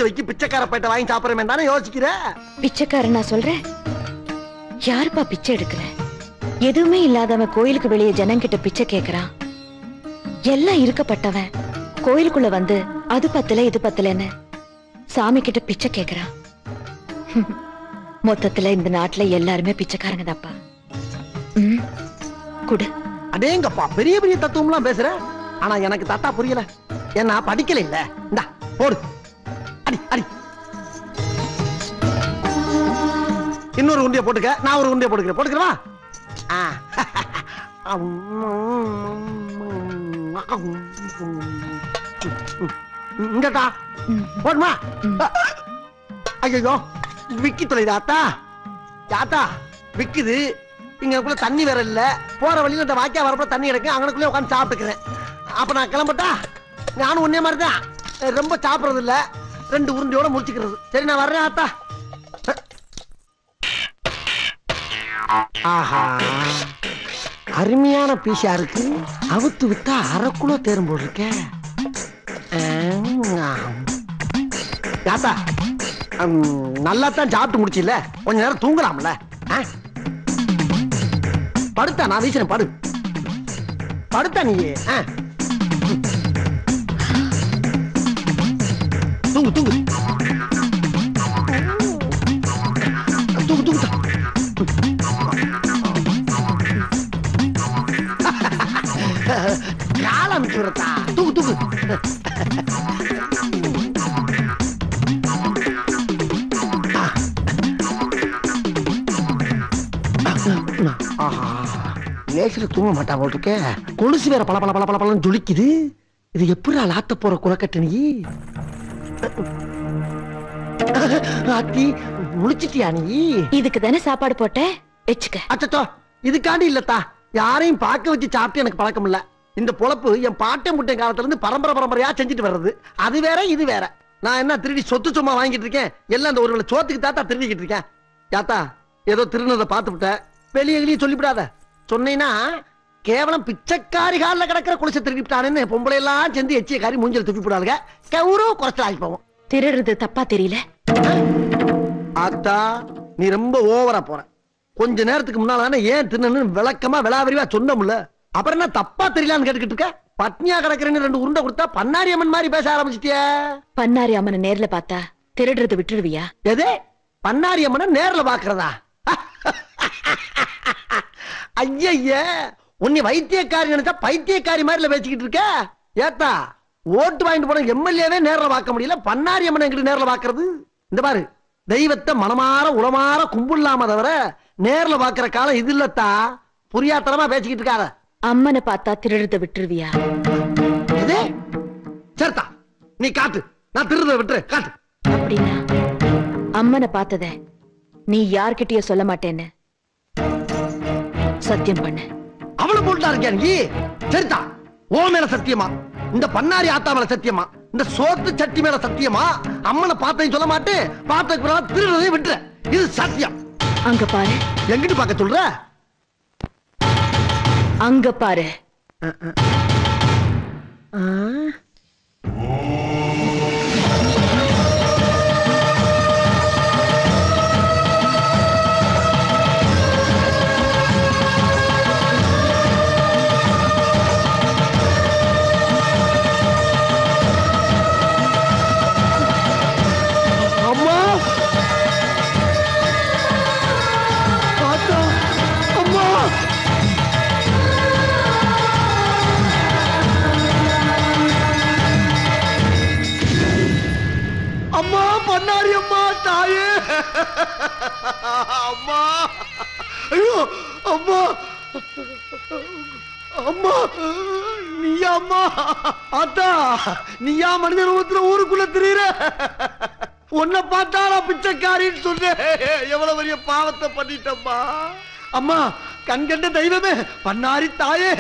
வைக்கி பிச்சைக்கார பேட்டை வாங்கி சாப்பிடுறேன் தானே யோசிக்கிற. பிச்சைக்காரன் நான் சொல்றேன். யாருப்பா பிச்சை எடுக்கல? எதுவுமே இல்லாதவன் கோயிலுக்கு வெளியே ஜனங்கிட்ட பிச்சை கேக்குறான். எல்லாம் இருக்கப்பட்டவன் கோயிலுக்குள்ள வந்து அது பத்தல இது பத்தலன்னு சாமி கிட்ட பிச்சை கேக்குறான். மொத்தத்துல இந்த நாட்டுல எல்லாருமே பிச்சைக்காரங்க தாப்பா. குடு. அடேங்கப்பா, பெரிய பெரிய தத்துவம்லாம் பேசுற. ஆனா எனக்கு தாத்தா புரியல. ஏன்னா படிக்கல இல்ல. இந்தா போடு, அடி அடி. இன்னொரு உண்டியை போட்டுக்க, நான் ஒரு உண்டியை போட்டுக்கிறேன். போட்டுக்கிறவா? இங்கடா போடுமா. ஐயோ விக்கி தொலைதா ஆத்தா. தாத்தா விக்குது. இங்கக்குள்ள தண்ணி வேற இல்ல. போற வழியில இந்த வாக்கியா வரப்ப தண்ணி கிடைக்கும். அங்கனக்குள்ளே உட்காந்து சாப்பிட்டுக்கிறேன். அப்ப நான் கிளம்பட்டா? நானும் ஒன்னே மாதிரி தான். ரொம்ப சாப்பிடுறது இல்ல. 2 உருண்டையோட முடிச்சுக்கிறது. சரி நான் வர்றேன் ஆத்தா. ஆஹா, அருமையான பீஸா இருக்கு. அவுத்து விட்டா 1/2 கிலோ தேரும் போல் இருக்க. தாத்தா நல்லா தான் சாப்பிட்டு முடிச்சில்ல, கொஞ்ச நேரம் தூங்கலாம்ல. படுத்தா நான் வீசுறேன். படு படுத்தா நீ. தூங்கு தூங்கு தூங்கு தூங்கு. காலம் சுரத்தா. தூங்கு தூங்கு. லேசில தூங்க மாட்டா போட்டுருக்க. கொலுசு வேற பல பல பல பல பலன்னு ஜொலிக்குது. இது எப்படி லாத்த போற குலக்கட்டு நீ? ஆத்தி முழிச்சிட்டியா நீ? இதுக்கு தானே சாப்பாடு போட்ட, வெச்சுக்க. அச்சோ, இதுக்காண்டி இல்லத்தா. யாரையும் பார்க்க வச்சு சாப்பிட்டு எனக்கு பழக்கம் இல்ல. இந்த பொழப்பு என் பாட்டை முட்டை காலத்துல இருந்து பரம்பரை பரம்பரையா செஞ்சுட்டு வர்றது. அது வேற இது வேற. நான் என்ன திருடி சொத்து சும்மா வாங்கிட்டு இருக்கேன்? எல்லாம் இந்த ஒரு சோத்துக்கு தாத்தா திருடிக்கிட்டு இருக்கேன். யாத்தா ஏதோ திருநதை பார்த்து விட்ட, வெளியே சொல்லிவிடாத. சொன்னீங்கன்னா கேவலம் பிச்சைக்காரி காலில் கிடக்கிற குளிச்ச திருடிவிட்டானு பொம்பளை எல்லாம் சேர்ந்து எச்சிய காரி மூஞ்சல் துப்பி போடாளுங்க. கௌரவ குறைச்சல் ஆகி போவோம். திருடுறது தப்பா தெரியல ஆத்தா? நீ ரொம்ப ஓவரா போற. கொஞ்ச நேரத்துக்கு முன்னால ஏன் தின்னு விளக்கமா விளாவிரிவா சொன்னோம்ல. அப்புறம் என்ன தப்பா தெரியலான்னு கேட்டுக்கிட்டு இருக்க? பட்னியா கிடக்குறேன்னு 2 உருண்டை கொடுத்தா பன்னாரி அம்மன் மாதிரி பேச ஆரம்பிச்சிட்டிய. பன்னாரி அம்மனை நேர்ல பார்த்தா திருடுறது விட்டுருவியா? எது? பன்னாரி அம்மனை நேர்ல பாக்குறதா? ஐய, உன்னை வைத்தியக்காரி நினைச்சா பைத்தியக்காரி மாதிரி பேசிக்கிட்டு இருக்க. ஏத்தா ஓட்டு வாங்கிட்டு போன எம்எல்ஏவே நேர்ல பார்க்க முடியல, பன்னாரி அம்மனை எங்கிட்ட நேர்ல பாக்குறது? இந்த பாரு, தெய்வத்தை மனமாற உளமாற கும்பிடலாம தவிர நேர்ல பாக்குற காலம் இது இல்லத்தா. புரியாத்தனமா பேசிக்கிட்டு இருக்காத. அம்மனை பார்த்தா திருடுறத விட்டுருவியா? எது? சரிதா, நீ காட்டு. நான் திருடுறத விட்டுரு, காட்டு. அப்படின்னா அம்மனை பார்த்தத நீ யார்கிட்டயும் சொல்ல மாட்டேன்னு சத்தியம் பண்ணு. அவளை போட்டா இருக்கியா நீ? சரிதா, ஓ மேல சத்தியமா, இந்த பன்னாரி ஆத்தா மேல சத்தியமா, இந்த சோத்து சட்டி மேல சத்தியமா, அம்மனை பார்த்தேன்னு சொல்ல மாட்டேன். பார்த்ததுக்கு திருடுறதை விட்டுற. இது சத்தியம். அங்க பாரு. எங்கிட்டு பார்க்க சொல்ற? அங்க பாரு. அம்மா, அம்மா, அம்மா, பண்ணாரி அம்மா, தாயே, அம்மா, ஐயோ, அம்மா, அம்மா, நீயா அம்மா? அத்தா, நீயா மனித ரூபத்துல ஊருக்குள்ள திரியிற? உன்னை பார்த்தா நான் பிச்சைக்காரின்னு சொன்னேன். எவ்வளவு பெரிய பாவத்தை பண்ணிட்டம்மா. அம்மா, கண்கண்ட தெய்வமே, பண்ணாரி தாயே,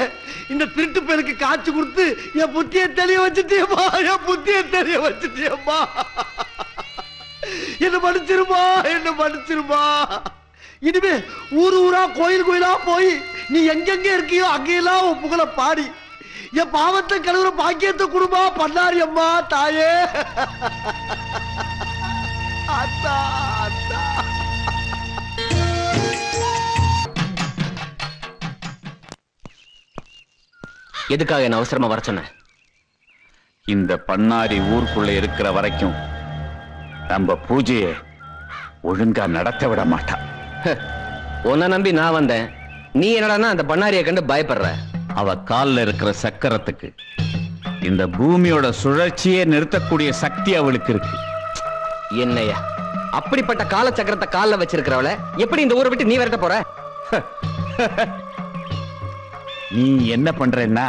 இந்த திருட்டு பேருக்கு காட்சி கொடுத்து என் புத்தியை தெளிய வச்சுட்டியம்மா. என் புத்தியை தெளிய வச்சுட்டியம்மா. என்ன மன்னிச்சிருமா, என்ன மன்னிச்சிருமா. இனிமே ஊரு ஊரா கோயில் கோயிலா போய் நீ எங்கெங்க இருக்கியோ அங்கெல்லாம் உன் புகழ பாடி என் பாவத்தை கழுவுற பாக்கியத்தை கொடுமா பண்ணாரி அம்மா, தாயே. எதுக்காக என்ன அவசரமா வர சொன்ன? இந்த பண்ணாரி ஊருக்குள்ள இருக்கிற வரைக்கும் நம்ம பூஜையை ஒழுங்கா நடத்த விட மாட்டான். உன்னை நம்பி நான் வந்தேன், நீ என்னடான்னா அந்த பண்ணாரியை கண்டு பயப்படுற. அவ கால்ல இருக்கிற சக்கரத்துக்கு இந்த பூமியோட சுழற்சியை நிறுத்தக்கூடிய சக்தி அவளுக்கு இருக்கு. என்னையா அப்படிப்பட்ட கால சக்கரத்தை கால்ல வச்சிருக்கிறவள எப்படி இந்த ஊரை விட்டு நீ விரட்ட போற? நீ என்ன பண்றேன்னா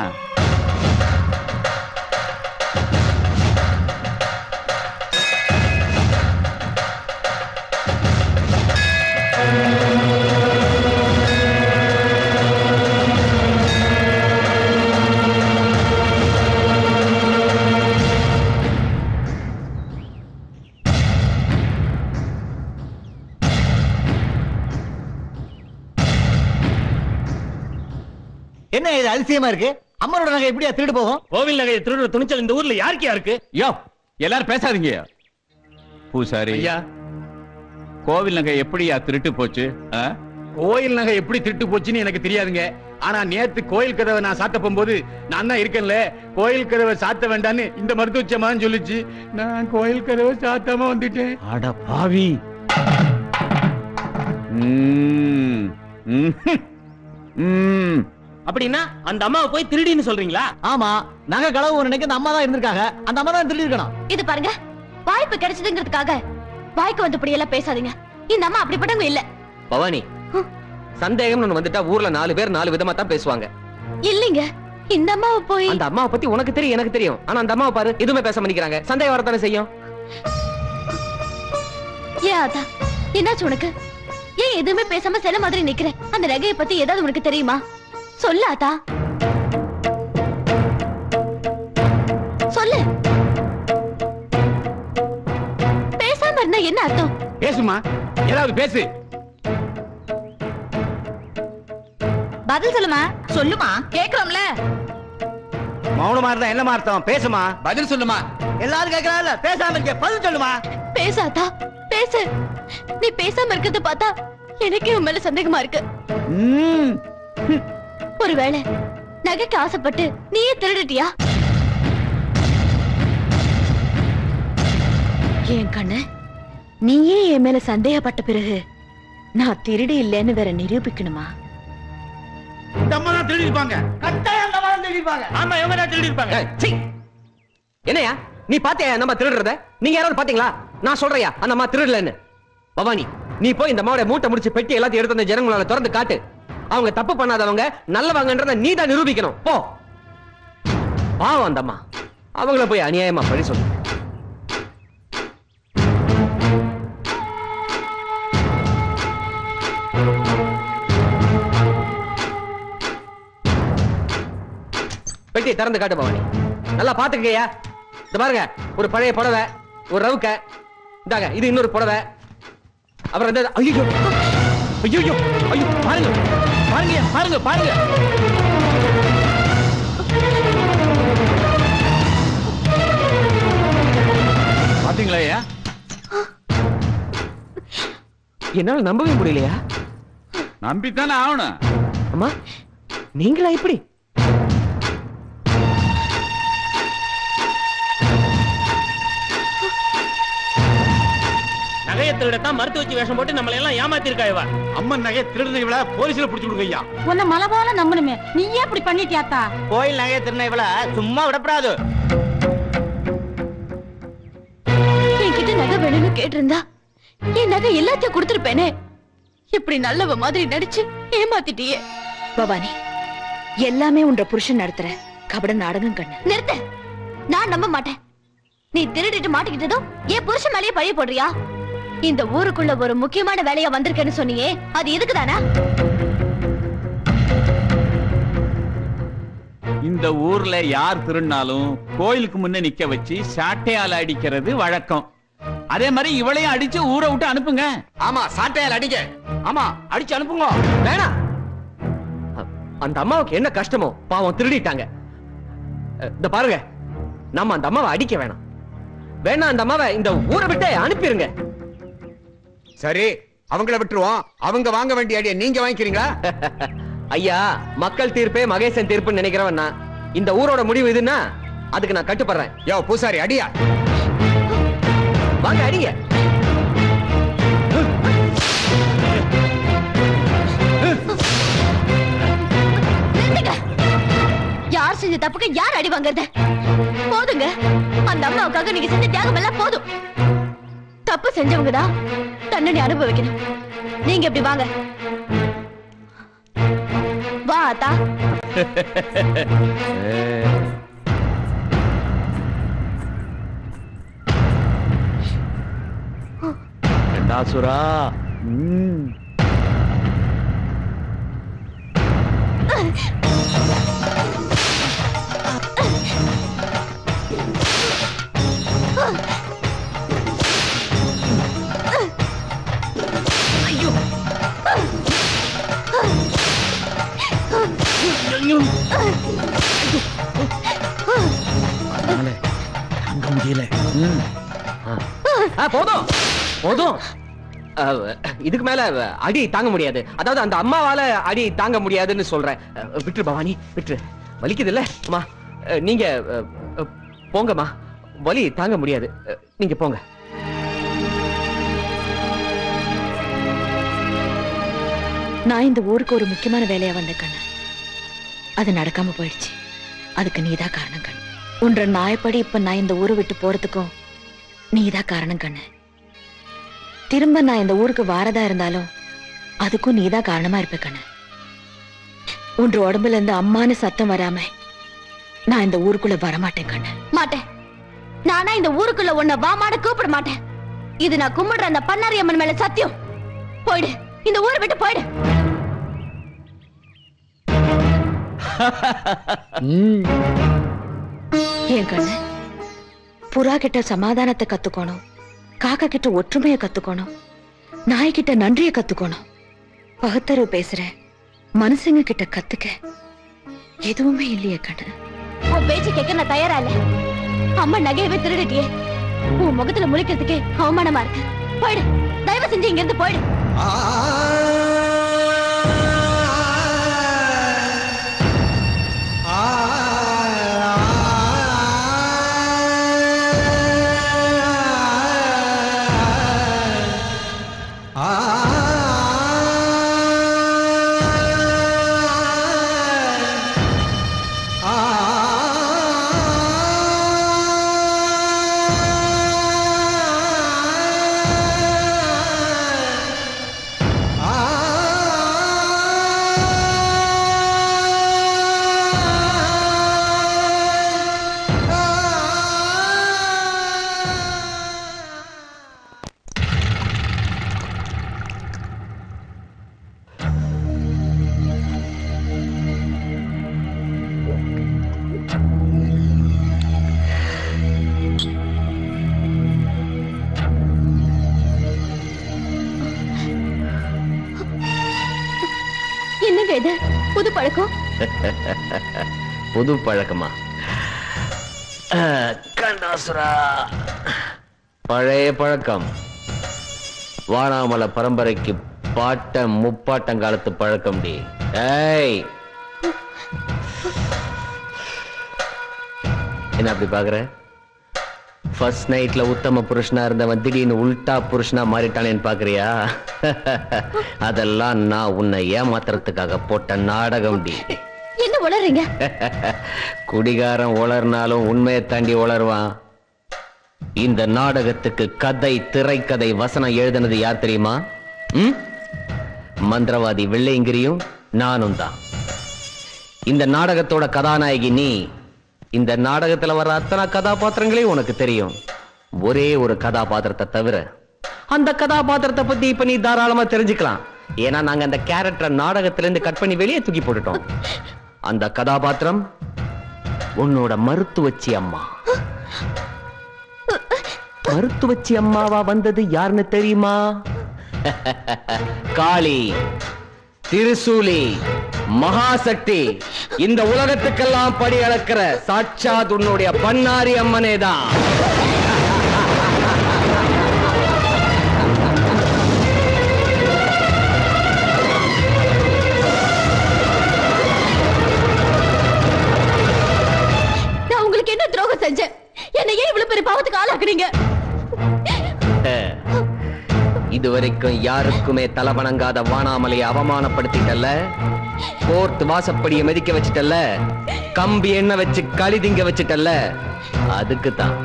என்ன இது அதிசயமா இருக்கு? அம்மனோட நகை எப்படியா திருடு போகும்? கோவில் நகையை திருடுற துணிச்சல் இந்த ஊர்ல யாருக்கு யாருக்கு? யோ எல்லாரும் பேசாதீங்க. பூசாரி ஐயா, கோவில் நகை எப்படியா திருட்டு போச்சு? கோயில் நகை எப்படி திருட்டு போச்சுன்னு எனக்கு தெரியாதுங்க. ஆனா நேத்து கோயில் கதவை நான் சாத்த போகும்போது நான் தான் இருக்கேன்ல, கோயில் கதவை சாத்த வேண்டான்னு இந்த மருத்துவச்சமான்னு சொல்லிச்சு. நான் கோயில் கதவை சாத்தாம வந்துட்டேன். அட பாவி. அப்படின்னா அந்த அம்மாவை போய் திருடின்னு சொல்றீங்களா? ஆமா, நகை களவு நினைக்க அந்த அம்மா தான் இருந்திருக்காங்க. அந்த அம்மா தான் திருடி இருக்கணும். இது பாருங்க, வாய்ப்பு கிடைச்சதுங்கிறதுக்காக வாய்க்கு வந்து இப்படி எல்லாம் பேசாதீங்க. இந்த அம்மா அப்படிப்பட்டவங்க இல்ல. பவானி, சந்தேகம்னு ஒண்ணு வந்துட்டா ஊர்ல 4 பேர் 4 விதமா தான் பேசுவாங்க. இல்லீங்க, இந்த அம்மாவை போய் அந்த அம்மாவை பத்தி உனக்கு தெரியும், எனக்கு தெரியும். ஆனா அந்த அம்மாவை பாரு, எதுவுமே பேச மாட்டேங்கிறாங்க. சந்தேகம் வரத்தானே செய்யும். ஏன் ஆத்தா, என்னாச்சு உனக்கு? ஏன் எதுவுமே பேசாம சில மாதிரி நிக்கிற? அந்த நகையை பத்தி ஏதாவது உனக்கு தெரியுமா? சொல்லு ஆத்தா, சொல்லு. பேசாம இருந்தா என்ன அர்த்தம்? பேசுமா, ஏதாவது பேசு. பதில் சொல்லுமா. சொல்லுமா, கேக்குறோம்ல. மௌனமா இருந்தா என்ன அர்த்தம்? பேசுமா, பதில் சொல்லுமா. எல்லாரும் கேக்குறாங்கல்ல, பேசாம இருக்க, பதில் சொல்லுமா. பேசாதா, பேசு. நீ பேசாம இருக்கிறத பார்த்தா எனக்கே உன் மேல சந்தேகமா இருக்கு. ஒருவேளை நகைக்கு ஆசைப்பட்டு நீயே திருடிட்டியா? என் கண்ணு, நீயே என் மேல சந்தேகப்பட்ட பிறகு நான் திருடி இல்லைன்னு வேற நிரூபிக்கணுமா? இந்த அம்மா தான் திருடி இருப்பாங்க. கட்டாயம் அந்த அம்மா தான் திருடி இருப்பாங்க. ஆமா, இவங்க தான் திருடி இருப்பாங்க. ஏய், சீ. என்னையா நீ பாத்தியா நம்ம திருடுறத? நீங்க யாராவது பாத்தீங்களா? நான் சொல்றையா அந்த அம்மா திருடலன்னு. பவானி, நீ போய் இந்த அம்மாவோட மூட்டை முடிச்சு பெட்டி எல்லாத்தையும் எடுத்து அந்த ஜனங்களால திறந்து காட்டு. அவங்க தப்பு பண்ணாதவங்க நல்லவங்கன்றத நீ தான் நிரூபிக்கணும். போ. பாவம் அந்த அம்மா, அவங்கள போய் அநியாயமா பழி சொல்லு. பெட்டியை திறந்து காட்டு பவானி. நல்லா பாத்துக்கயா. இந்த பாருங்க, ஒரு பழைய புடவை, ஒரு ரவுக்க, இந்தாங்க இது இன்னொரு புடவை. அப்புறம் இந்த ஐயோ ஐயோ ஐயோ, பாருங்க பாருங்க பாருங்க பாருங்க. பாத்தீங்களா ஐயா? என்னால நம்பவே முடியலையா. நம்பித்தானே ஆகணும். அம்மா, நீங்களா இப்படி? நகையை திருடத்தான் மருத்துவ வச்சு வேஷம் போட்டு நம்மளை எல்லாம் ஏமாத்திருக்கா இவ. அம்மன் நகையை திருடுன இவள போலீஸ்ல புடிச்சு கொடுங்க ஐயா. உன்னை மலை போல நம்பணுமே, நீ ஏன் இப்படி பண்ணிட்டியாத்தா? கோயில் நகையை திருடின இவள சும்மா விடப்படாது. என்கிட்ட நகை வேணும்னு கேட்டிருந்தா என் நகை எல்லாத்தையும் கொடுத்திருப்பேனே. இப்படி நல்லவ மாதிரி நடிச்சு ஏமாத்திட்டியே. பவானி, எல்லாமே உன்ற புருஷன் நடத்துற கபட நாடகம் கண்ணு. நிறுத்த. நான் நம்ப மாட்டேன். நீ திருடிட்டு மாட்டிக்கிட்டதும் என் புருஷன் மேலேயே பழிய போடுறியா? இந்த ஊருக்குள்ள ஒரு முக்கியமான வேலையா வந்திருக்கேன்னு சொன்னியே, அது எதுக்குதானா? இந்த ஊர்ல யார் திருடினாலும் கோயிலுக்கு முன்ன நிக்க வச்சு சாட்டையால அடிக்கிறது வழக்கம். அதே மாதிரி இவளையும் அடிச்சு ஊரை விட்டு அனுப்புங்க. ஆமா, சாட்டையால் அடிங்க. ஆமா, அடிச்சு அனுப்புங்க. வேணாம். அந்த அம்மாவுக்கு என்ன கஷ்டமோ பாவம், திருடிட்டாங்க. இந்த பாருங்க, நம்ம அந்த அம்மாவை அடிக்க வேணாம். வேணா அந்த அம்மாவை இந்த ஊரை விட்டு அனுப்பிருங்க. சரி, அவங்கள விட்டுருவோம். அவங்க வாங்க வேண்டிய ஐடியா நீங்க வாங்கிக்கிறீங்களா? ஐயா, மக்கள் தீர்ப்பே மகேசன் தீர்ப்புன்னு நினைக்கிறவன் நான். இந்த ஊரோட முடிவு இதுன்னா அதுக்கு நான் கட்டுப்படுறேன். யோ பூசாரி அடியா. வாங்க அடிங்க. யார் செஞ்ச தப்புக்கு யார் அடி வாங்குறது? போதுங்க, அந்த அம்மாவுக்காக நீங்க செஞ்ச தியாகம் எல்லாம் போதும். தப்பு செஞ்சவங்க தான் தண்டனை அனுபவிக்கணும். நீங்க எப்படி வாங்க. வா அத்தா. சுரா. ஐயோ அங்க முடியல. போதும் போதும். இதுக்கு மேல அடி தாங்க முடியாது. அதாவது அந்த அம்மாவால அடி தாங்க முடியாதுன்னு சொல்றேன். விட்டுரு பவானி, விட்டுரு. வலிக்குது இல்ல அம்மா? நீங்க போங்கம்மா, வலி தாங்க முடியாது. நீங்க போங்க. நான் இந்த ஊருக்கு ஒரு முக்கியமான வேலையா வந்த கண்ணு, அது நடக்காம போயிடுச்சு. அதுக்கு நீதான் காரணம் கண்ணு. உன்ற நாயப்படி இப்ப நான் இந்த ஊரை விட்டு போறதுக்கும் நீதான் காரணம் கண்ணு. திரும்ப நான் இந்த ஊருக்கு வாரதா இருந்தாலும் அதுக்கும் நீதான் காரணமா இருப்ப கண்ணு. உன்ற உடம்புல இருந்து அம்மானு சத்தம் வராம நான் இந்த ஊருக்குள்ள வரமாட்டேன் கண்ணு. மாட்டேன். நானா இந்த ஊருக்குள்ள உன்னை வாமாட கூப்பிட மாட்டேன். இது நான் கும்பிடுற அந்த பண்ணாரி அம்மன் மேல சத்தியம். போயிடு, இந்த ஊரை விட்டு போயிடு. ஏன் கண்ணு, புறா கிட்ட சமாதானத்தை கத்துக்கணும், காக்கா கிட்ட ஒற்றுமையை கத்துக்கணும், நாய்கிட்ட நன்றியை கத்துக்கணும். பகுத்தறிவு பேசுற மனுஷங்க கிட்ட கத்துக்க எதுவுமே இல்லையே கண்ணு. உன் பேச்சு கேட்க நான் தயாரா இல்ல. அம்மா நகையவே திருடிட்டியே, உன் முகத்துல முழிக்கிறதுக்கே அவமானமா இருக்கு. போயிடு, தயவு செஞ்சு இங்க இருந்து போயிடு. என்னங்க இது புது பழக்கம்? புது பழக்கமா? கண்டாசுரா, பழைய பழக்கம். வானாமல பரம்பரைக்கு பாட்ட முப்பாட்டங்காலத்து பழக்கம். டி ஏய், என்ன அப்படி பாக்குற? ஃபர்ஸ்ட் நைட்ல உத்தம புருஷனா இருந்தவன் திடீர்னு உல்டா புருஷனா மாறிட்டானேன்னு பாக்குறியா? அதெல்லாம் நான் உன்னை ஏமாத்துறதுக்காக போட்ட நாடகம். டி என்ன உளறீங்க? குடிகாரன் உளர்னாலும் உண்மையை தாண்டி உளருவான். இந்த நாடகத்துக்கு கதை, திரைக்கதை, வசனம் எழுதினது யார் தெரியுமா? மந்திரவாதி வெள்ளையங்கிரியும் நானும் தான். இந்த நாடகத்தோட கதாநாயகி நீ. இந்த நாடகத்துல வர அத்தனை கதாபாத்திரங்களே உனக்கு தெரியும். ஒரே ஒரு கதாபாத்திரத்தை தவிர அந்த கதாபாத்திரத்தை பத்தி இப்ப நீ தாராளமா தெரிஞ்சுக்கலாம். ஏன்னா நாங்க அந்த கேரக்டரை நாடகத்துல இருந்து கட் பண்ணி வெளியே தூக்கி போட்டுட்டோம். அந்த கதாபாத்திரம் உன்னோட மருத்துவச்சி அம்மா. மருத்துவச்சி அம்மாவா வந்தது யாருன்னு தெரியுமா? காளி, திருசூலி, மகாசக்தி, இந்த உலகத்துக்கெல்லாம் படி அளக்கிற சாட்சாத் உன்னுடைய பண்ணாரி அம்மனே தான். இதுவரைக்கும் யாருக்குமே தலை வணங்காத வானாமலையை அவமானப்படுத்திட்டல்ல, கோர்ட் வாசப்படியை மிதிக்க வச்சிட்டல்ல, கம்பி எண்ணெய் வச்சு களிதிங்க வச்சிட்டல்ல, அதுக்கு தான்.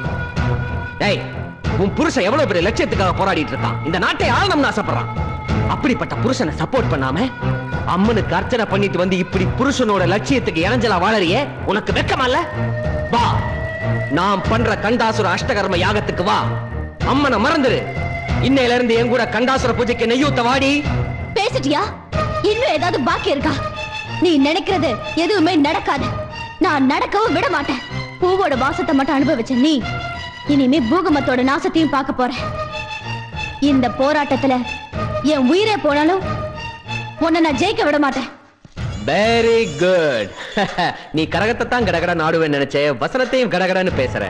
டேய், உன் புருஷன் எவ்வளவு பெரிய லட்சியத்துக்காக போராடிட்டு இருக்கான், இந்த நாட்டை ஆளணும்னு ஆசைப்படுறான். அப்படிப்பட்ட புருஷனை சப்போர்ட் பண்ணாம அம்மனுக்கு அர்ச்சனை பண்ணிட்டு வந்து இப்படி புருஷனோட லட்சியத்துக்கு இறஞ்சலா வாழறியே, உனக்கு வெக்கமா இல்ல? வா, நாம் பண்ற கண்டாசுர அஷ்டகர்ம யாகத்துக்கு வா. அம்மனை மறந்துரு. இன்னையில இருந்து என் கூட கண்டாசுர பூஜைக்கு நெய்யூத்த வாடி. பேசிட்டியா? இன்னும் ஏதாவது பாக்கி இருக்கா? நீ நினைக்கிறது எதுவுமே நடக்காது. நான் நடக்கவும் விட மாட்டேன். பூவோட வாசத்தை மட்டும் அனுபவிச்ச நீ இனிமே பூகமத்தோட நாசத்தையும் பார்க்க போற. இந்த போராட்டத்துல என் உயிரே போனாலும் உன்னை நான் ஜெயிக்க விட மாட்டேன். Very good. நீ கரகத்தை தான் கடகட நாடுவேன்னு நினைச்சே, வசனத்தையும் கடகடன்னு பேசுற.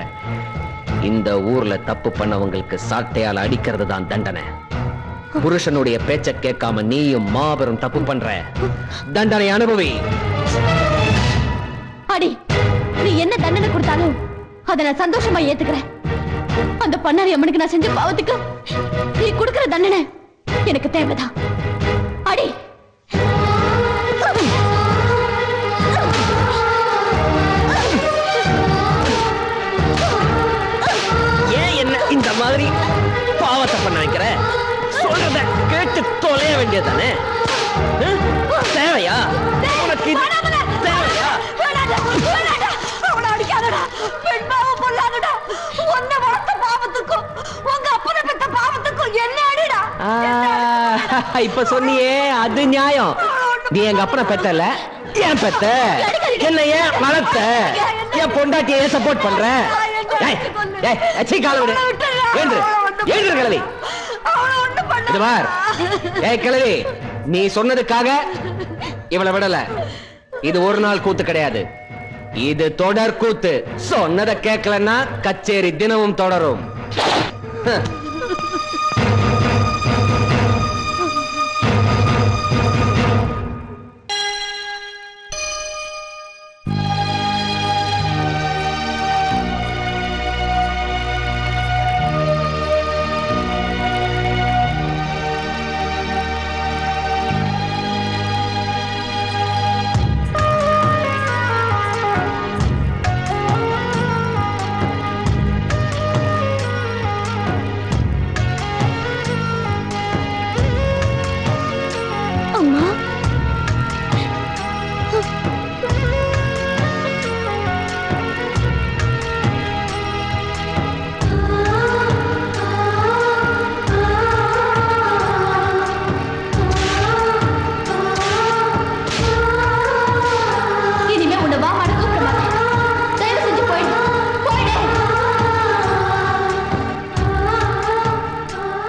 இந்த ஊர்ல தப்பு பண்ணவங்களுக்கு சாட்டையால் அடிக்கிறது தான் தண்டனை. புருஷனுடைய பேச்ச கேட்காம நீயும் மாபெரும் தப்பு பண்ற. தண்டனை அனுபவி. அடி, நீ என்ன தண்டனை கொடுத்தாலும் அதை நான் சந்தோஷமா ஏத்துக்கிறேன். அந்த பண்ணாரி அம்மனுக்கு நான் செஞ்ச பாவத்துக்கு நீ கொடுக்கிற தண்டனை எனக்கு தேவைதான். அடி, ஏன் என்ன இந்த மாதிரி பாவத்தை பண்ண வைக்கிற? சொல்றத கேட்டு தொலைய வேண்டியதானே? தேவையா உனக்கு? தேவையா? இப்ப சொன்னியே, அது நியாயம். நீ எங்க அப்பனை பெத்தல, ஏன் பெத்த? என்ன ஏன் வளர்த்த? என் பொண்டாட்டியை சப்போர்ட் பண்ற? கிழவி, கிழவி, நீ சொன்னதுக்காக இவளை விடல. இது ஒரு நாள் கூத்து கிடையாது, இது தொடர் கூத்து. சொன்னதை கேட்கலன்னா கச்சேரி தினமும் தொடரும்.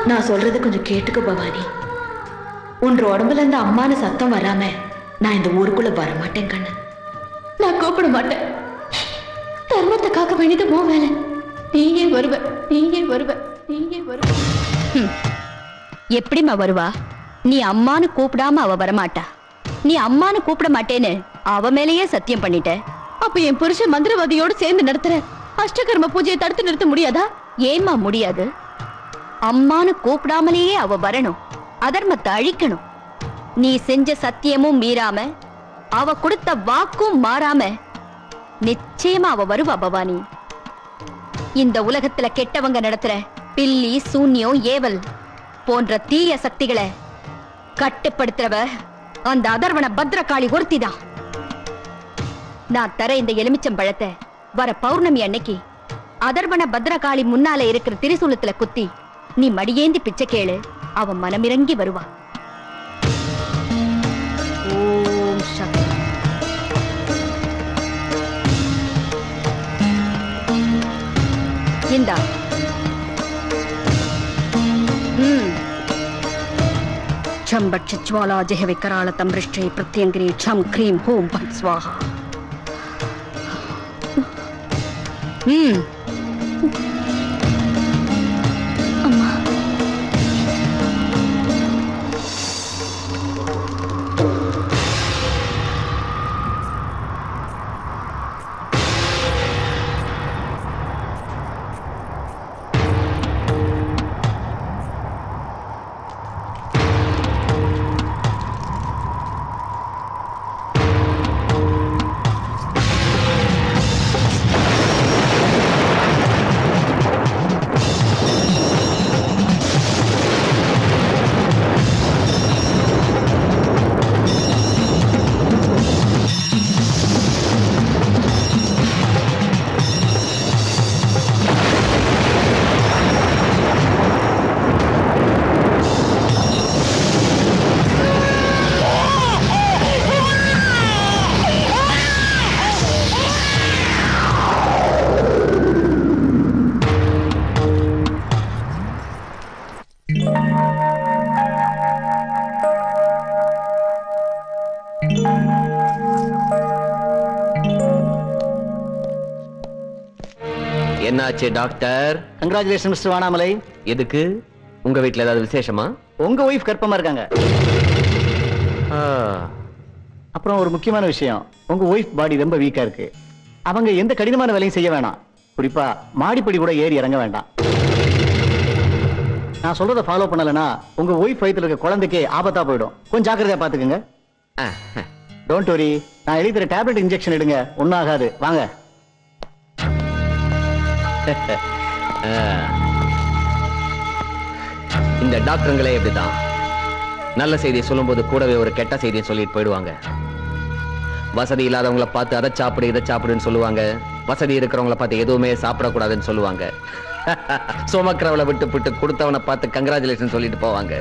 நான் சொல்றது கொஞ்சம் கேட்டுக்க பவானி. உன்ற உடம்புல இருந்து அம்மான சத்தம் வராம நான் இந்த ஊருக்குள்ள வரமாட்டேன் கண்ணு. நான் கூப்பிட மாட்டேன். தர்மத்தை காக்க வேண்டியது போ வேலை. நீயே வருவ, நீயே வருவ, நீயே வருவ. எப்படிமா வருவா? நீ அம்மானு கூப்பிடாம அவ வரமாட்டா. நீ அம்மானு கூப்பிட மாட்டேன்னு அவ மேலேயே சத்தியம் பண்ணிட்ட. அப்ப என் புருஷன் மந்திரவாதியோடு சேர்ந்து நடத்துற அஷ்டகர்ம பூஜையை தடுத்து நிறுத்த முடியாதா? ஏமா முடியாது? அம்மானு கூப்பிடாமலேயே அவ வரணும், அதர்மத்தை அழிக்கணும். நீ செஞ்ச சத்தியமும் மீறாம, அவ கொடுத்த வாக்கும் மாறாம நிச்சயமா அவ வருவா பவானி. இந்த உலகத்துல கெட்டவங்க நடத்துற பில்லி, சூன்யம், ஏவல் போன்ற தீய சக்திகளை கட்டுப்படுத்துறவ அந்த அதர்வன பத்ரகாளி ஒருத்திதான். நான் தர இந்த எலுமிச்சம் பழத்தை வர பௌர்ணமி அன்னைக்கு அதர்வன பத்ரகாளி முன்னால இருக்கிற திரிசூலத்துல குத்தி நீ மடியேந்தி பிச்சை கேளு. அவ மனமிறங்கி வருவா. ஓம் சக்தி. இந்தா. சம்பட்சி ஜ்வாலா ஜெஹவி கராள தம்பிருஷ்டை பிரத்யங்கிரி ஷம் க்ரீம் ஹோம் பட் ஸ்வாஹா. என்னாச்சு டாக்டர்? Congratulation mister Vanamalai. எதுக்கு? உங்க வீட்ல ஏதாவது விசேஷமா? உங்க ஒய்ஃப் கர்ப்பமா இருக்காங்க. அப்புறம் ஒரு முக்கியமான விஷயம், உங்க ஒய்ஃப் பாடி ரொம்ப வீக்கா இருக்கு. அவங்க எந்த கடினமான வேலையும் செய்ய வேணாம். குறிப்பா மாடிப்படி கூட ஏறி இறங்க வேண்டாம். நான் சொல்றதை ஃபாலோ பண்ணலனா உங்க ஒய்ஃப் வயித்துல இருக்க குழந்தைக்கு ஆபத்தா போயிடும். கொஞ்சம் ஜாக்கிரதையா பாத்துக்கங்க. டோன்ட் வரி, நான் எழுதி தர டேப்லெட் இன்ஜெக்ஷன் எடுங்க, ஒன்னும் ஆகாது. வாங்க. இந்த டாக்டருங்களே எப்படிதான் நல்ல செய்தியை சொல்லும்போது கூடவே ஒரு கெட்ட செய்தியை சொல்லிட்டு போயிடுவாங்க. வசதி இல்லாதவங்களை பார்த்து அதை சாப்பிடு இதை சாப்பிடுன்னு சொல்லுவாங்க. வசதி இருக்கிறவங்கள பார்த்து எதுவுமே சாப்பிடக்கூடாதுன்னு சொல்லுவாங்க. சுமக்கிறவளை விட்டு கொடுத்தவனை பார்த்து கங்க்ராச்சுலேஷன் சொல்லிட்டு போவாங்க.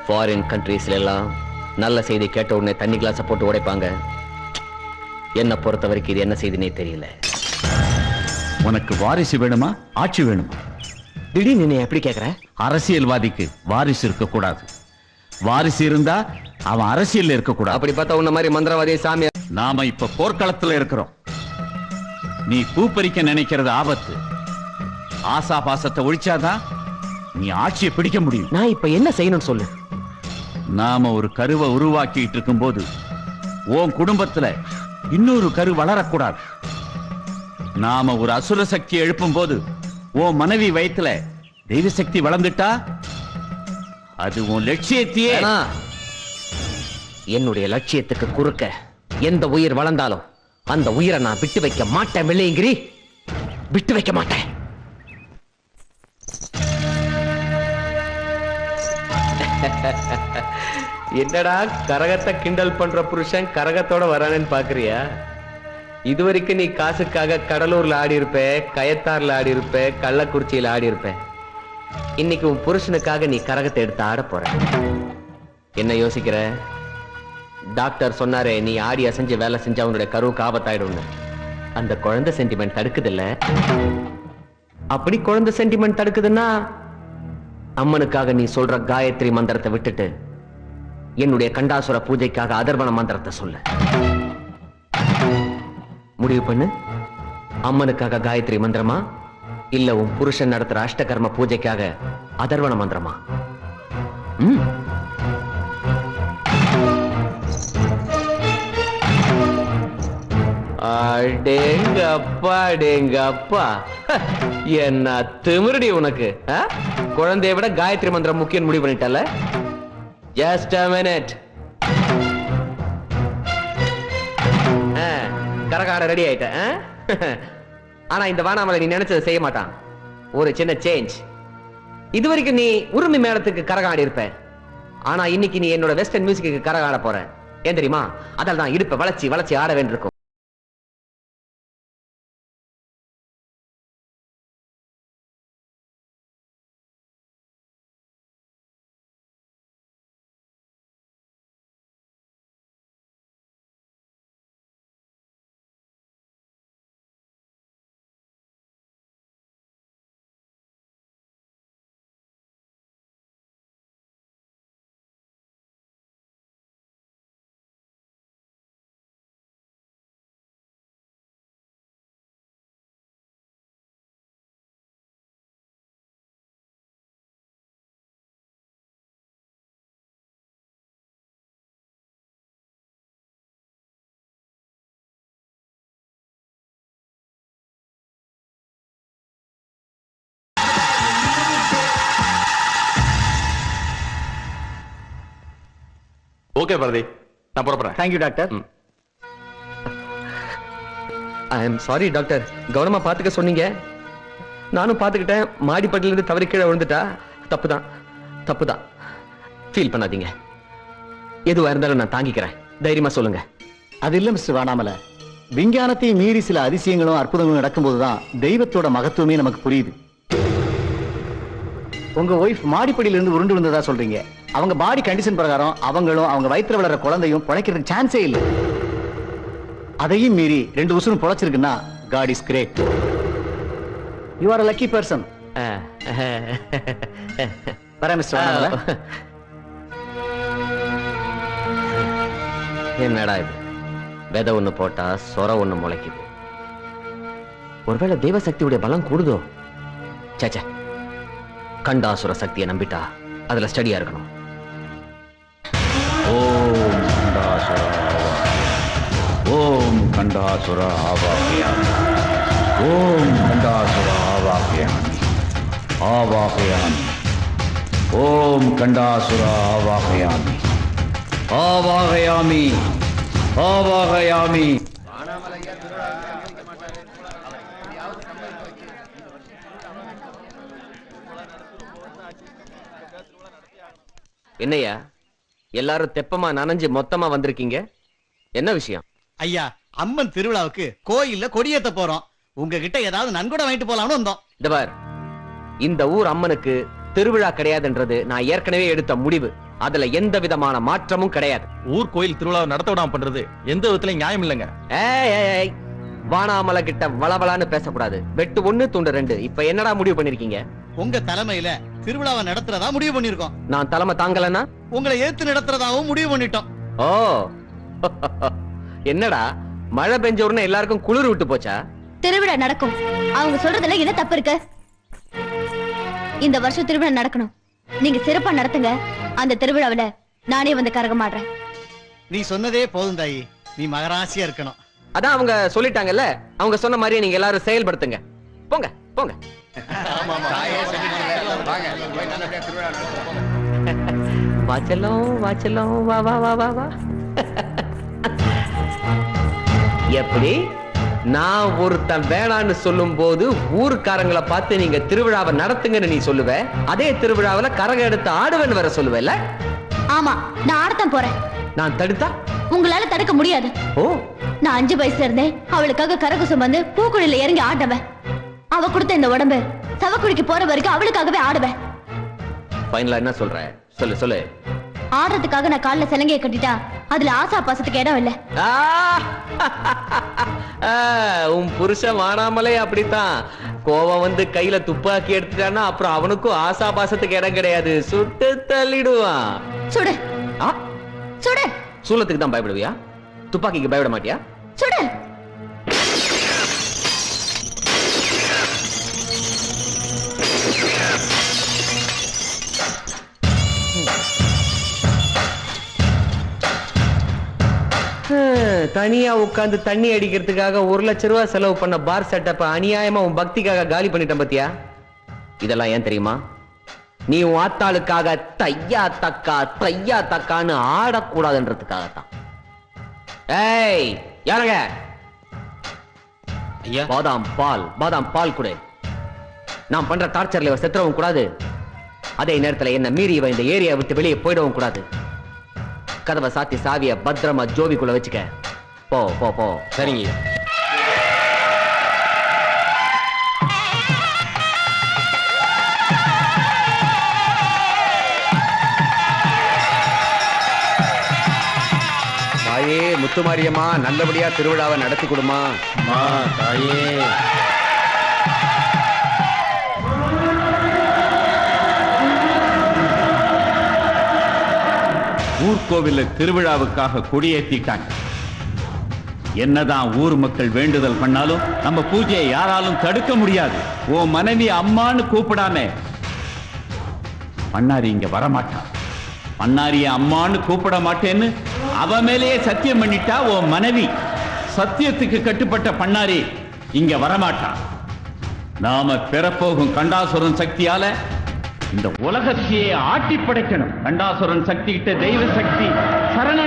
ஃபாரின் கண்ட்ரீஸ்ல எல்லாம் நல்ல செய்தி கேட்ட உடனே தண்ணி கிளாஸை போட்டு உடைப்பாங்க. என்ன பொறுத்த வரைக்கும் இது என்ன செய்தினே தெரியல. உனக்கு வாரிசு வேணுமா ஆட்சி வேணுமா? திடீர்னு நீ எப்படி கேக்குற? அரசியல்வாதிக்கு வாரிசு இருக்க கூடாது. வாரிசு இருந்தா அவன் அரசியல் இருக்க கூடாது. அப்படி பார்த்தா உன்ன மாதிரி மந்திரவாதி சாமி. நாம இப்ப போர்க்களத்துல இருக்கிறோம். நீ பூ பறிக்க நினைக்கிறது ஆபத்து. ஆசா பாசத்தை ஒழிச்சாதான் நீ ஆட்சியை பிடிக்க முடியும். நான் இப்ப என்ன செய்யணும்னு சொல்லு. நாம ஒரு கருவை உருவாக்கிட்டு இருக்கும் போது உன் குடும்பத்துல இன்னொரு கரு வளரக்கூடாது. நாம ஒரு அசுர சக்தி எழுப்பும் போது உன் மனைவி வயித்துல தெய்வ சக்தி வளர்ந்துட்டா அது உன் லட்சியத்தையே. என்னுடைய லட்சியத்துக்கு குறுக்க எந்த உயிர் வளர்ந்தாலும் அந்த உயிரை நான் விட்டு வைக்க மாட்டேன். வெள்ளையங்கிரி, விட்டு வைக்க மாட்டேன். என்னடா கரகத்தை கிண்டல் பண்ற புருஷன் கரகத்தோட வரானேன்னு பாக்குறியா? இதுவரைக்கும் நீ காசுக்காக கடலூர்ல ஆடி இருப்ப, கயத்தார்ல ஆடி இருப்ப, கள்ளக்குறிச்சியில ஆடி இருப்ப. இன்னைக்கு உன் புருஷனுக்காக நீ கரகத்தை எடுத்து ஆட போற. என்ன யோசிக்கிற? டாக்டர் சொன்னாரே, நீ ஆடி அசைஞ்சு வேலை செஞ்சா அவனுடைய கருவுக்கு ஆபத்தாயிடும். அந்த குழந்தை சென்டிமெண்ட் தடுக்குது இல்ல? அப்படி குழந்தை சென்டிமெண்ட் தடுக்குதுன்னா அம்மனுக்காக நீ சொல்ற காயத்ரி மந்திரத்தை விட்டுட்டு என்னுடைய கண்டாசுர பூஜைக்காக அதர்வன மந்திரத்தை சொல்லு. முடிவு பண்ணு. அம்மனுக்காக காயத்ரி மந்திரமா இல்ல உன் புருஷன் நடத்துற அஷ்டகர்ம பூஜைக்காக அதர்வன மந்திரமா? அடேங்கப்பா, என்ன திமிருடி உனக்கு. குழந்தைய விட காயத்ரி மந்திரம் முக்கியம் முடிவு பண்ணிட்டல. Just a minute. கரகாட ரெடி ஆயிட்ட. ஆனா இந்த வானாமலை நீ நினைச்சதை செய்ய மாட்டான். ஒரு சின்ன சேஞ்ச். இதுவரைக்கும் நீ உரிமை மேளத்துக்கு கரகாடி இருப்ப. ஆனா இன்னைக்கு நீ என்னோட வெஸ்டர்ன் மியூசிக்கு கரகாட போற. ஏன் தெரியுமா? அதால் தான் இடுப்ப வளைச்சி வளைச்சி ஆட வேண்டியிருக்கும். ஓகே பாரதி, நான் புறப்படுறேன். Thank you doctor. I am sorry doctor. கவனமா பாத்துக்க சொன்னீங்க, நானும் பாத்துக்கிட்டேன். மாடிப்பட்டில இருந்து தவறி கீழே விழுந்துட்டா. தப்புதான், தப்புதான். ஃபீல் பண்ணாதீங்க. எதுவா இருந்தாலும் நான் தாங்கிக்கிறேன். தைரியமா சொல்லுங்க. அது இல்ல மிஸ்டர் வானாமலை, விஞ்ஞானத்தை மீறி சில அதிசயங்களும் அற்புதங்களும் நடக்கும்போதுதான் தெய்வத்தோட மகத்துவமே நமக்கு புரியுது. உங்க ஒய்ஃப் மாடிப்படியில இருந்து உருண்டு விழுந்ததா சொல்றீங்க. அவங்க பாடி கண்டிஷன் பிரகாரம் அவங்களும் அவங்க வயித்துல வளர்ற குழந்தையும் பிழைக்கிறதுக்கு சான்ஸே இல்லை. அதையும் மீறி 2 உசுரும் பிழைச்சிருக்குன்னா God is great. You are a lucky person. வரேன் மிஸ்டர் வானாமலை. என்னடா இது? விதை ஒண்ணு போட்டா சொர ஒண்ணு முளைக்குது. ஒருவேளை தெய்வ சக்தியுடைய பலம் கூடுதோ? சேச்சே, கண்டாசுர சக்தியை நம்பிட்டா அதுல ஸ்டடியா இருக்கணும். ஓம் கண்டாசுர ஓம் கண்டாசுர ஆவாகயாமி. ஓம் கண்டாசுர ஆவாகயாமி. ஆவாகயாமி. ஓம் கண்டாசுர ஆவாகயாமி. ஆவாகயாமி. ஆவாகயாமி. என்னையா எல்லாரும் தெப்பமா நனைஞ்சு மொத்தமா வந்திருக்கீங்க? என்ன விஷயம்? ஐயா, அம்மன் திருவிழாவுக்கு கோயில்ல கொடியேத்த போறோம். உங்ககிட்ட ஏதாவது நன்கொடை வாங்கிட்டு போலாம்னு வந்தோம். இந்த பார், இந்த ஊர் அம்மனுக்கு திருவிழா கிடையாதுன்றது நான் ஏற்கனவே எடுத்த முடிவு. அதுல எந்த விதமான மாற்றமும் கிடையாது. ஊர் கோயில் திருவிழாவை நடத்த விடாம பண்றது எந்த விதத்திலயும் நியாயம் இல்லைங்க. ஏய், ஏய், ஏய், வானாமலை கிட்ட வளவலான்னு பேசக்கூடாது. வெட்டு 1 துண்டு 2. இப்ப என்னடா முடிவு பண்ணிருக்கீங்க? உங்க தலைமையில திருவிழாவை நடத்துறதா முடிவு பண்ணிருக்கோம். நான் தலைமை தாங்கலன்னா உங்களை ஏத்து நடத்துறதாவும் முடிவு பண்ணிட்டோம். ஓ என்னடா மழை பெஞ்ச உடனே எல்லாருக்கும் குளிர் விட்டு போச்சா? திருவிழா நடக்கும். அவங்க சொல்றதுல என்ன தப்பு இருக்கு? இந்த வருஷம் திருவிழா நடக்கணும். நீங்க சிறப்பா நடத்துங்க. அந்த திருவிழாவில நானே வந்து கரகமாடுறேன். நீ சொன்னதே போதும் தாயி. நீ மகராசியா இருக்கணும். அதான் அவங்க சொல்லிட்டாங்கல்ல, அவங்க சொன்ன மாதிரியே நீங்க எல்லாரும் செயல்படுத்துங்க. போங்க போங்க. வாச்சலம் வாச்சலம் வா வா வா வா வா. எப்படி நான் ஒருத்தன் வேணான்னு சொல்லும் போது ஊருக்காரங்களை பார்த்து நீங்க திருவிழாவை நடத்துங்கன்னு நீ சொல்லுவ, அதே திருவிழாவில கரகம் எடுத்து ஆடுவேன்னு வர சொல்லுவல? ஆமா, நான் ஆடத்தான் போறேன். நான் தடுத்தா உங்களால தடுக்க முடியாது. ஓ, நான் 5 வயசுல இருந்தேன் அவளுக்காக கரகு சுமந்து பூக்குழில இறங்கி ஆடுவேன். அவ கொடுத்த இந்த உடம்பு சவக்குழிக்கு போற வரைக்கும் அவளுக்காகவே ஆடுவேன். ஃபைனலா என்ன சொல்ற? சொல்லு சொல்லு. ஆடுறதுக்காக நான் கால்ல சிலங்கையை கட்டிட்டா அதுல ஆசா பாசத்துக்கு இடம் இல்ல. உன் புருஷன் வானாமலே அப்படித்தான். கோவம் வந்து கையில துப்பாக்கி எடுத்துட்டான்னா அப்புறம் அவனுக்கும் ஆசா பாசத்துக்கு இடம் கிடையாது. சுட்டு தள்ளிடுவான். சுடு சுடு. சூலத்துக்கு தான் பயப்படுவியா? துப்பாக்கிக்கு பயப்பட மாட்டியா? சுடு. தனியா உட்கார்ந்து தண்ணி அடிக்கிறதுக்காக 1 லட்சம் ரூபாய் செலவு பண்ண பார் செட்டப் அநியாயமா உன் பக்திக்காக காலி பண்ணிட்டேன் பாத்தியா? இதெல்லாம் ஏன் தெரியுமா? நீ உன் ஆத்தாளுக்காக தையா தக்கான்னு ஆடக்கூடாதுன்றதுக்காகத்தான். ஏய் யாருங்க? ஐயா, பாதாம் பால் கொடு. நான் பண்ற டார்ச்சர்ல இவ செத்துறவும் கூடாது, அதே நேரத்துல என்ன மீறி இவ இந்த ஏரியா விட்டு வெளியே போயிடவும் கூடாது. கதவை சாத்தி சாவிய பத்திரமா ஜோபிக்குள்ள வச்சுக்க. போ போ போ. சரிங்க. தாயே முத்துமாரியம்மா, நல்லபடியா திருவிழாவை நடத்தி கொடுமா. தாயே. ஊர்கோவில திருவிழாவுக்காக கொடியேத்திட்டாங்க. என்னதான் ஊர் மக்கள் வேண்டுதல் பண்ணாலும் நம்ம பூஜையை யாராலும் தடுக்க முடியாது. ஓ மனைவி அம்மான்னு கூப்பிடாம பண்ணாரி இங்க வரமாட்டான். பண்ணாரிய அம்மான்னு கூப்பிட மாட்டேன்னு அவ மேலேயே சத்தியம் பண்ணிட்டா ஓ மனைவி. சத்தியத்துக்கு கட்டுப்பட்ட பண்ணாரி இங்க வரமாட்டான். நாம பெறப்போகும் கண்டாசுரன் சக்தியால இந்த உலகத்தையே ஆட்டி படைக்கணும். கண்டாசுரன் சக்தி கிட்ட தெய்வ சக்தி சரண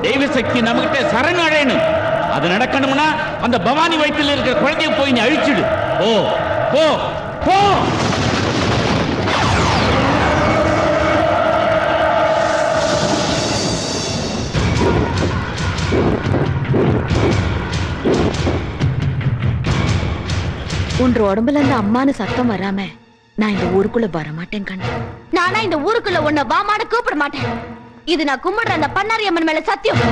தெய்வ சக்தி நம்மகிட்ட சரணடையணும். அது நடக்கணும்னா அந்த பவானி வயிற்றில் இருக்கிற குழந்தைய போய் நீ அழிச்சிடு. போ போ போ. உன்ற உடம்புல இருந்து அம்மானு சத்தம் வராம நான் இந்த ஊருக்குள்ள வரமாட்டேன் கண்ணு. நானா இந்த ஊருக்குள்ள உன்னை வாமான்னு கூப்பிட மாட்டேன். இது நான் கும்பிடுற அந்த பண்ணாரி அம்மன் மேல சத்தியம்.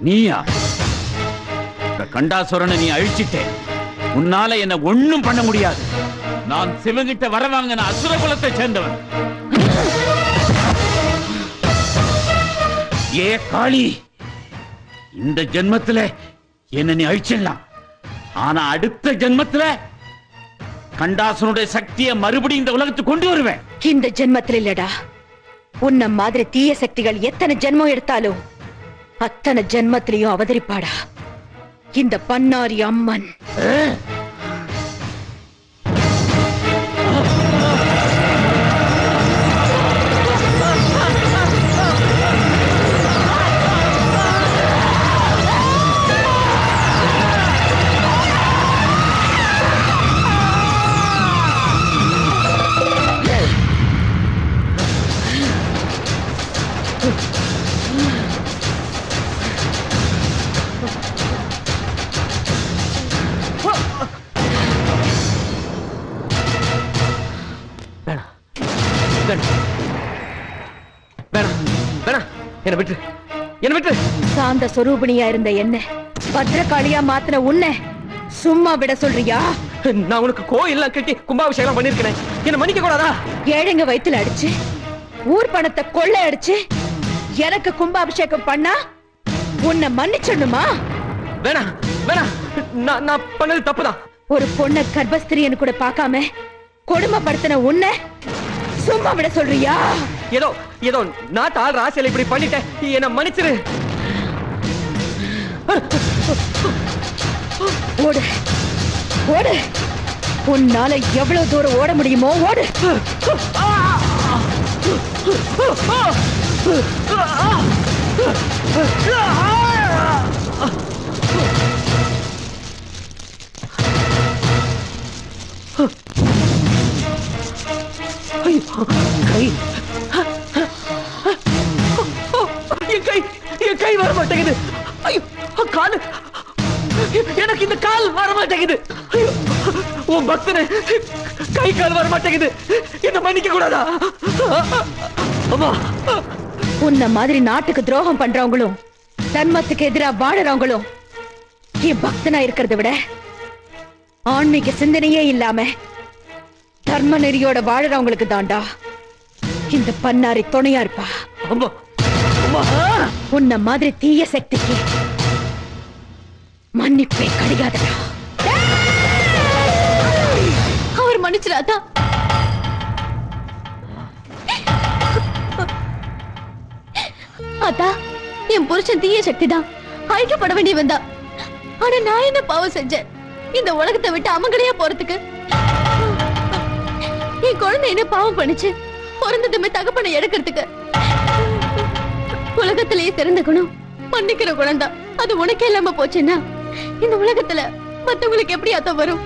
நீயா? கண்டாசுரனை நீ அழிச்சிட்டே. உன்னால என்ன ஒண்ணும் பண்ண முடியாது. நான் சிவங்கிட்ட வரவாங்கின அசுர குலத்தை சேர்ந்தவன். ஏ காளி, இந்த ஜென்மத்துல என்ன நீ அழிச்சிடலாம். ஆனா அடுத்த ஜென்மத்துல கண்டாசுரனுடைய சக்தியை மறுபடியும் இந்த உலகத்துக்கு கொண்டு வருவேன். இந்த ஜென்மத்துல இல்லடா, உன்ன மாதிரி தீய சக்திகள் எத்தனை ஜென்மம் எடுத்தாலும் அத்தனை ஜென்மத்திலையும் அவதரிப்பாடா இந்த பண்ணாரி அம்மன். என்ன விட்டு என்ன விட்டு சாந்த சொரூபிணியா இருந்த என்ன பத்ரகாளியா மாத்தின உன்னை சும்மா விட சொல்றியா? நான் உனக்கு கோயில்லாம் கட்டி கும்பாபிஷேகம் பண்ணிருக்கேன். என்ன மன்னிக்க கூடாதா? ஏழைங்க வயித்துல அடிச்சு ஊர் பணத்தை கொள்ளை அடிச்சு எனக்கு கும்பாபிஷேகம் பண்ணா உன்னை மன்னிச்சிடணுமா? வேணாம் வேணாம், நான் பண்ணது தப்புதான். ஒரு பொண்ண கர்ப்பஸ்திரியன்னு கூட பார்க்காம கொடுமைப்படுத்தின உன்னை சும்மா விட சொல்றியா? ஏதோ ஏதோ நாட்டு ஆள் ராசியில இப்படி பண்ணிட்டேன், என்ன மன்னிச்சிரு. ஓடு ஓடு, உன்னால எவ்வளவு தூரம் ஓட முடியுமோ ஓடு. என் கை வர மாட்டேங்குது. ஐயோ கால், எனக்கு இந்த கால் வர மாட்டேங்குது. உன் பக்தனே கை கால் வர மாட்டேங்குது, என்ன மன்னிக்க கூடாதா? அம்மா, உன்ன மாதிரி நாட்டுக்கு துரோகம் பண்றவங்களும் தர்மத்துக்கு எதிரா வாழறவங்களும் என் பக்தனா இருக்கிறத விட ஆன்மீக சிந்தனையே இல்லாம தர்ம நெறியோட வாழறவங்களுக்கு தாண்டா இந்த பன்னாரி துணையா இருப்பா. உன்ன மாதிரி தீய சக்திக்கு மன்னிப்பே கிடையாதடா. அவர் மன்னிச்சிடாதா? அத்தா, என் புருஷன் தீய சக்தி தான், அழிக்கப்பட வேண்டிய வந்தா. ஆனா நான் என்ன பாவம் செஞ்சேன் இந்த உலகத்தை விட்டு அமங்கலையா போறதுக்கு? என் குழந்தை என்ன பாவம் பண்ணுச்சு பிறந்ததுமே தகப்பனை எடுக்கிறதுக்கு? உலகத்திலேயே சிறந்த குணம் மன்னிக்கிற குணம் தான். அது உனக்கே இல்லாம போச்சுன்னா இந்த உலகத்துல மத்தவங்களுக்கு எப்படி அத்த வரும்?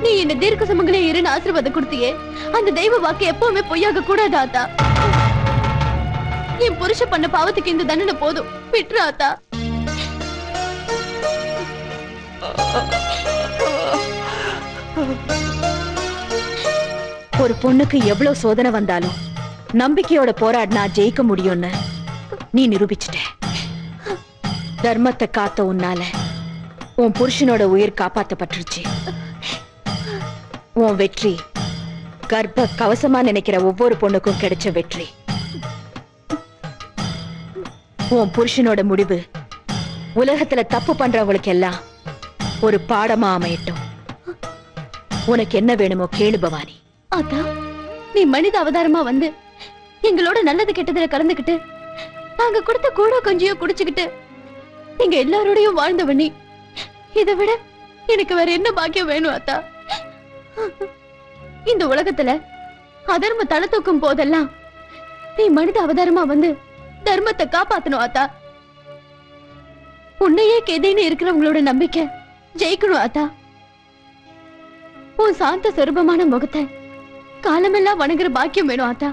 நீ என்ன தீர்க்க சுமங்களே இருன்னு ஆசீர்வாதம் கொடுத்தியே, அந்த தெய்வ வாக்கு எப்பவுமே பொய்யாக கூடாது ஆத்தா. என் புருஷ பண்ண பாவத்துக்கு இந்த தண்டனை போதும், விட்டுரு ஆத்தா. ஒரு பொண்ணுக்கு எவ்வளவு சோதனை வந்தாலும் நம்பிக்கையோட போராடினா ஜெயிக்க முடியும்னு நீ நிரூபிச்சிட்ட. தர்மத்தை காத்த உன்னால உன் புருஷனோட உயிர் காப்பாத்தப்பட்டுருச்சு. உன் வெற்றி கர்ப்ப கவசமா நினைக்கிற ஒவ்வொரு பொண்ணுக்கும் கிடைச்ச வெற்றி. உன் புருஷனோட முடிவு உலகத்துல தப்பு பண்றவங்களுக்கு எல்லாம் ஒரு பாடமா அமையட்டும். உனக்கு என்ன வேணுமோ கேளு பவானி. அத்தா, நீ மனித அவதாரமா வந்து எங்களோட நல்லது கெட்டதுல கலந்துகிட்டு நாங்க கொடுத்த கூட கொஞ்சியோ குடிச்சுக்கிட்டு நீங்க எல்லாரோடையும் வாழ்ந்தவ நீ. இதை விட எனக்கு வேற என்ன பாக்கியம் வேணும் அத்தா? இந்த உலகத்துல அதர்ம தலை தூக்கும் போதெல்லாம் நீ மனித அவதாரமா வந்து தர்மத்தை காப்பாத்தணும் ஆத்தா. உன்னையே கேதைன்னு இருக்கிறவங்களோட நம்பிக்கை ஜெயிக்கணும் ஆத்தா. உன் சாந்த சொரூபமான முகத்தை காலமெல்லாம் வணங்குற பாக்கியம் வேணும் ஆத்தா.